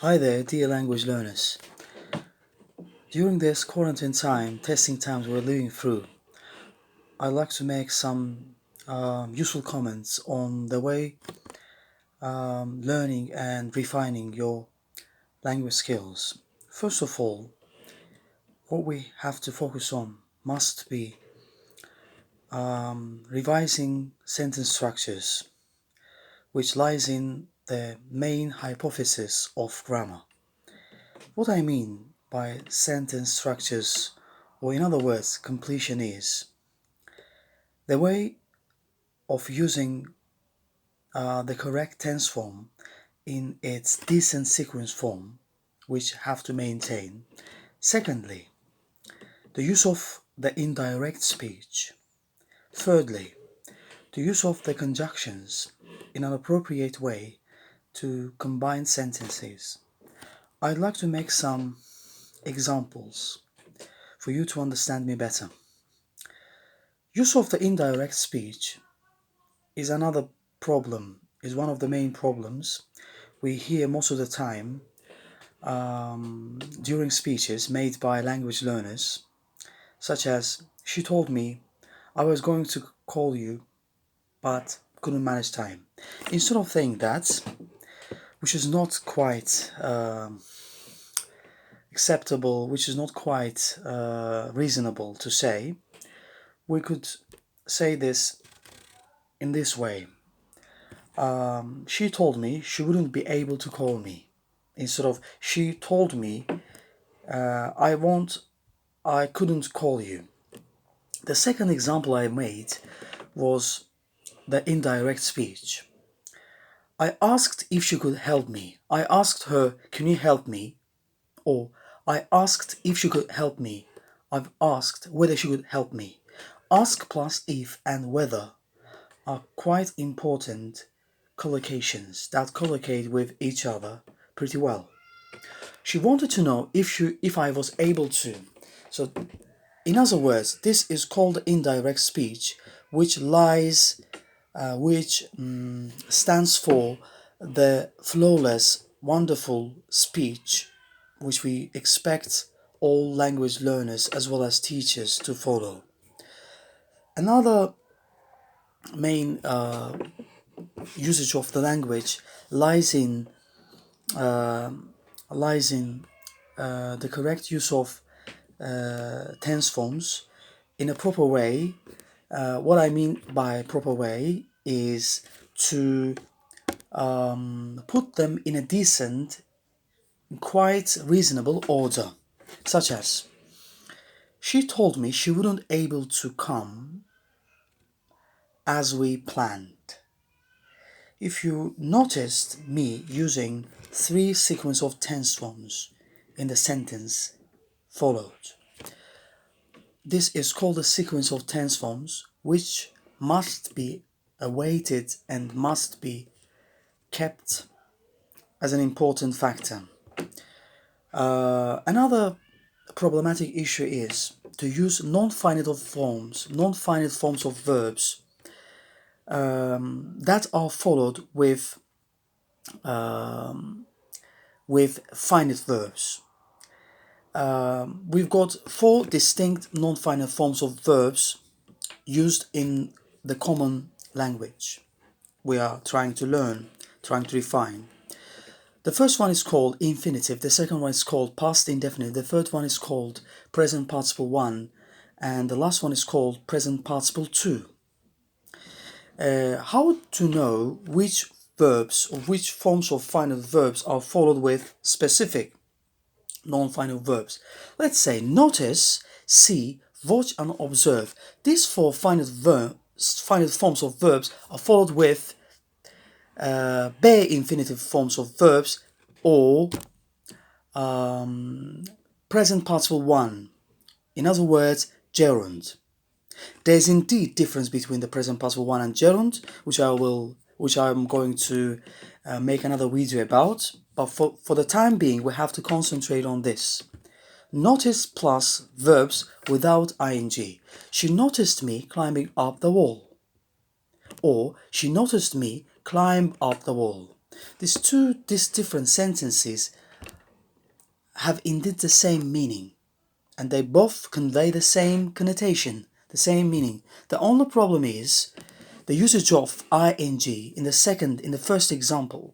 Hi there, dear language learners. During this quarantine time, testing times we're living through, I'd like to make some useful comments on the way learning and refining your language skills. First of all, what we have to focus on must be revising sentence structures, which lies in the main hypothesis of grammar. What I mean by sentence structures, or in other words, completion, is the way of using the correct tense form in its decent sequence form, which have to maintain. Secondly, the use of the indirect speech. Thirdly, the use of the conjunctions in an appropriate way to combine sentences. I'd like to make some examples for you to understand me better. Use of the indirect speech is another problem, is one of the main problems we hear most of the time during speeches made by language learners, such as, "She told me I was going to call you, but couldn't manage time." Instead of saying that, which is not quite acceptable, which is not quite reasonable to say, we could say this in this way. She told me she wouldn't be able to call me. Instead of, she told me I couldn't call you. The second example I made was the indirect speech. I asked if she could help me. I asked her, "Can you help me?" Or, I asked if she could help me. I've asked whether she could help me. Ask plus if and whether are quite important collocations that collocate with each other pretty well. She wanted to know if I was able to. So, in other words, this is called indirect speech, which stands for the flawless, wonderful speech, which we expect all language learners as well as teachers to follow. Another main usage of the language lies in the correct use of tense forms in a proper way. What I mean by proper way is to put them in a decent, quite reasonable order, such as, she told me she wouldn't able to come as we planned. If you noticed me using 3 sequence of tense forms in the sentence followed, this is called a sequence of tense forms, which must be awaited and must be kept as an important factor. Another problematic issue is to use non-finite forms of verbs that are followed with finite verbs. We've got 4 distinct non-finite forms of verbs used in the common language we are trying to learn, trying to refine. The first one is called infinitive, the second one is called past indefinite, the third one is called present participle 1, and the last one is called present participle 2. How to know which verbs or which forms of finite verbs are followed with specific non-finite verbs? Let's say notice, see, watch and observe. These 4 finite forms of verbs are followed with bare infinitive forms of verbs or present participle 1. In other words, gerund. There's indeed difference between the present participle 1 and gerund, which I'm going to make another video about. But for the time being, we have to concentrate on this. Notice plus verbs without ing. She noticed me climbing up the wall. Or, she noticed me climb up the wall. These different sentences have indeed the same meaning, and they both convey the same connotation, the same meaning. The only problem is the usage of ing in the first example.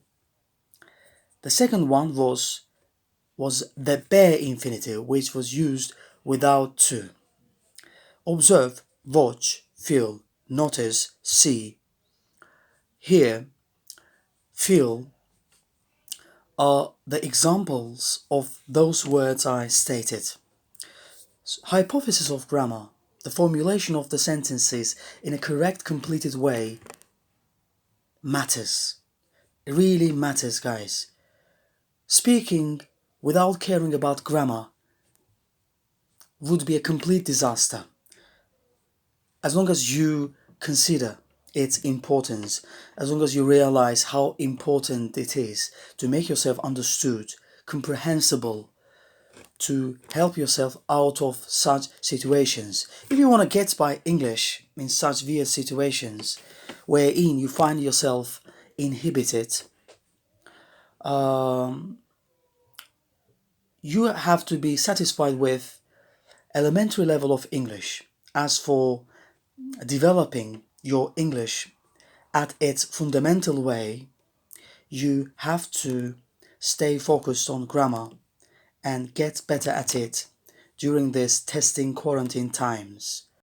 The second one was the bare infinitive, which was used without to. Observe, watch, feel, notice, see, hear, feel are the examples of those words I stated. Hypothesis of grammar, the formulation of the sentences in a correct, completed way, matters. It really matters, guys. Speaking without caring about grammar would be a complete disaster. As long as you consider its importance, as long as you realize how important it is to make yourself understood, comprehensible, to help yourself out of such situations. If you want to get by English in such weird situations wherein you find yourself inhibited, you have to be satisfied with elementary level of English. As for developing your English at its fundamental way, you have to stay focused on grammar and get better at it during these testing quarantine times.